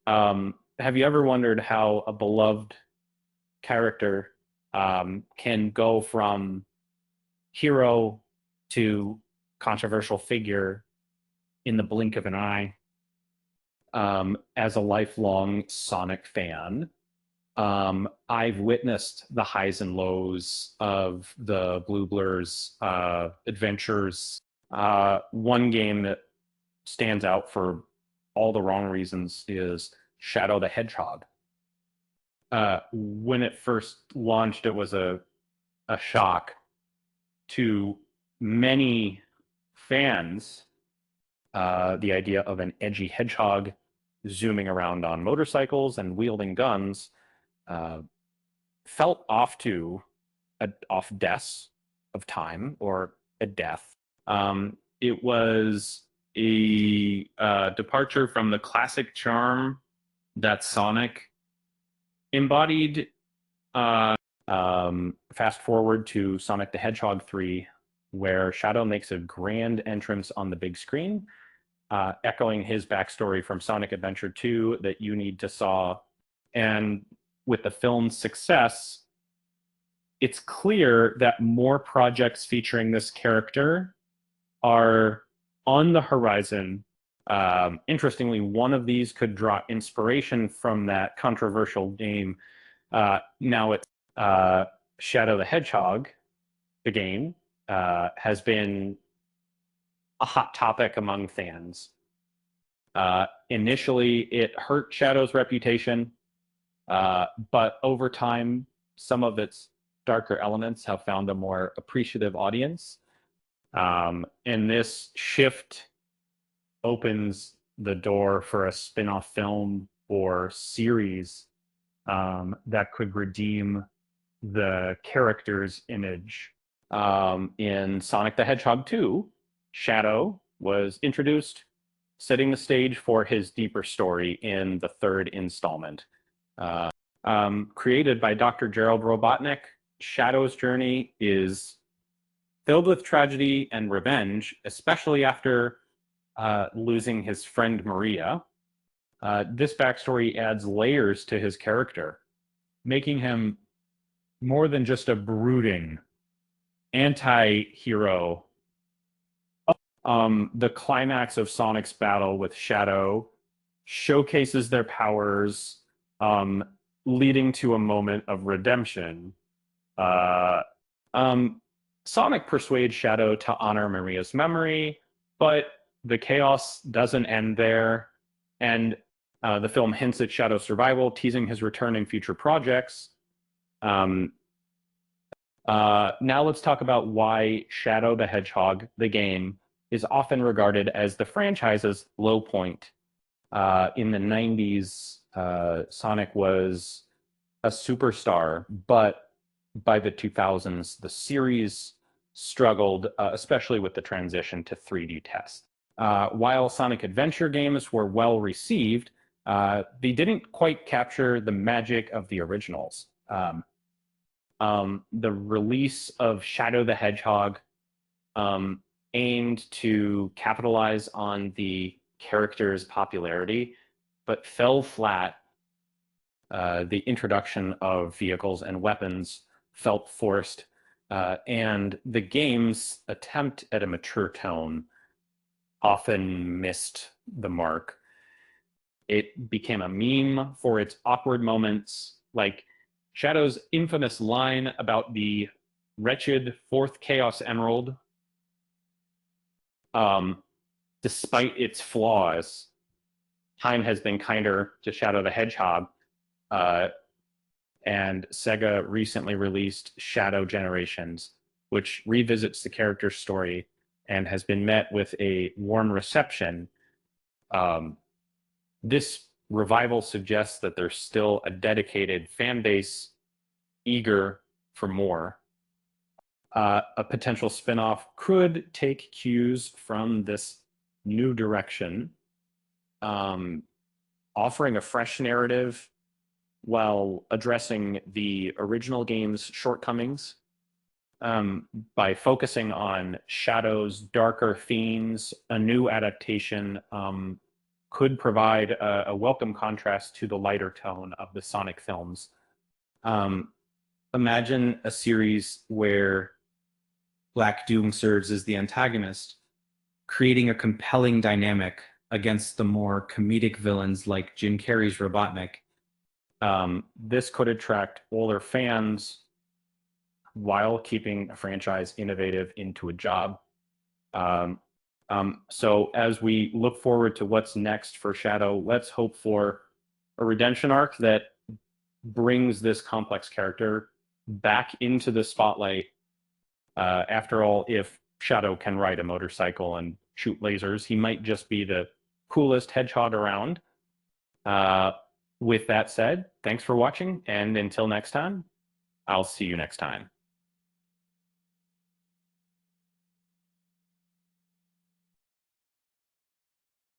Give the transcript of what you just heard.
Have you ever wondered how a beloved character can go from hero to controversial figure in the blink of an eye? As a lifelong Sonic fan, I've witnessed the highs and lows of the Blue Blur's adventures. One game that stands out for all the wrong reasons is Shadow the Hedgehog. When it first launched, it was a shock to many fans. The idea of an edgy hedgehog zooming around on motorcycles and wielding guns uh, felt off deaths of time or a death. It was a departure from the classic charm that Sonic embodied. Fast forward to Sonic the Hedgehog 3, where Shadow makes a grand entrance on the big screen, echoing his backstory from Sonic Adventure 2 that you need to saw. And with the film's success, it's clear that more projects featuring this character are on the horizon. Interestingly, one of these could draw inspiration from that controversial game. Now it's Shadow the Hedgehog, the game, has been a hot topic among fans. Initially, it hurt Shadow's reputation, but over time, some of its darker elements have found a more appreciative audience. And this shift opens the door for a spin-off film or series that could redeem the character's image. In Sonic the Hedgehog 2, Shadow was introduced, setting the stage for his deeper story in the third installment. Created by Dr. Gerald Robotnik, Shadow's journey is filled with tragedy and revenge, especially after losing his friend Maria. This backstory adds layers to his character, making him more than just a brooding anti-hero. The climax of Sonic's battle with Shadow showcases their powers, leading to a moment of redemption. Uh, Sonic persuades Shadow to honor Maria's memory, but the chaos doesn't end there, and the film hints at Shadow's survival, teasing his return in future projects. Now let's talk about why Shadow the Hedgehog, the game, is often regarded as the franchise's low point. In the 90s, Sonic was a superstar, but by the 2000s, the series struggled, especially with the transition to 3D test. While Sonic Adventure games were well received, they didn't quite capture the magic of the originals. The release of Shadow the Hedgehog aimed to capitalize on the character's popularity, but fell flat. The introduction of vehicles and weapons felt forced, and the game's attempt at a mature tone often missed the mark. It became a meme for its awkward moments, like Shadow's infamous line about the wretched fourth Chaos Emerald. Despite its flaws, time has been kinder to Shadow the Hedgehog, and Sega recently released Shadow Generations, which revisits the character's story and has been met with a warm reception. This revival suggests that there's still a dedicated fan base eager for more. A potential spinoff could take cues from this new direction, offering a fresh narrative while addressing the original game's shortcomings. By focusing on Shadow's darker themes, a new adaptation could provide a welcome contrast to the lighter tone of the Sonic films. Um, Imagine a series where Black Doom serves as the antagonist, creating a compelling dynamic against the more comedic villains like Jim Carrey's Robotnik. This could attract older fans while keeping a franchise innovative into a job. Um, so as we look forward to what's next for Shadow, let's hope for a redemption arc that brings this complex character back into the spotlight. After all, if Shadow can ride a motorcycle and shoot lasers, he might just be the coolest hedgehog around. Uh, with that said, thanks for watching, and until next time, I'll see you next time.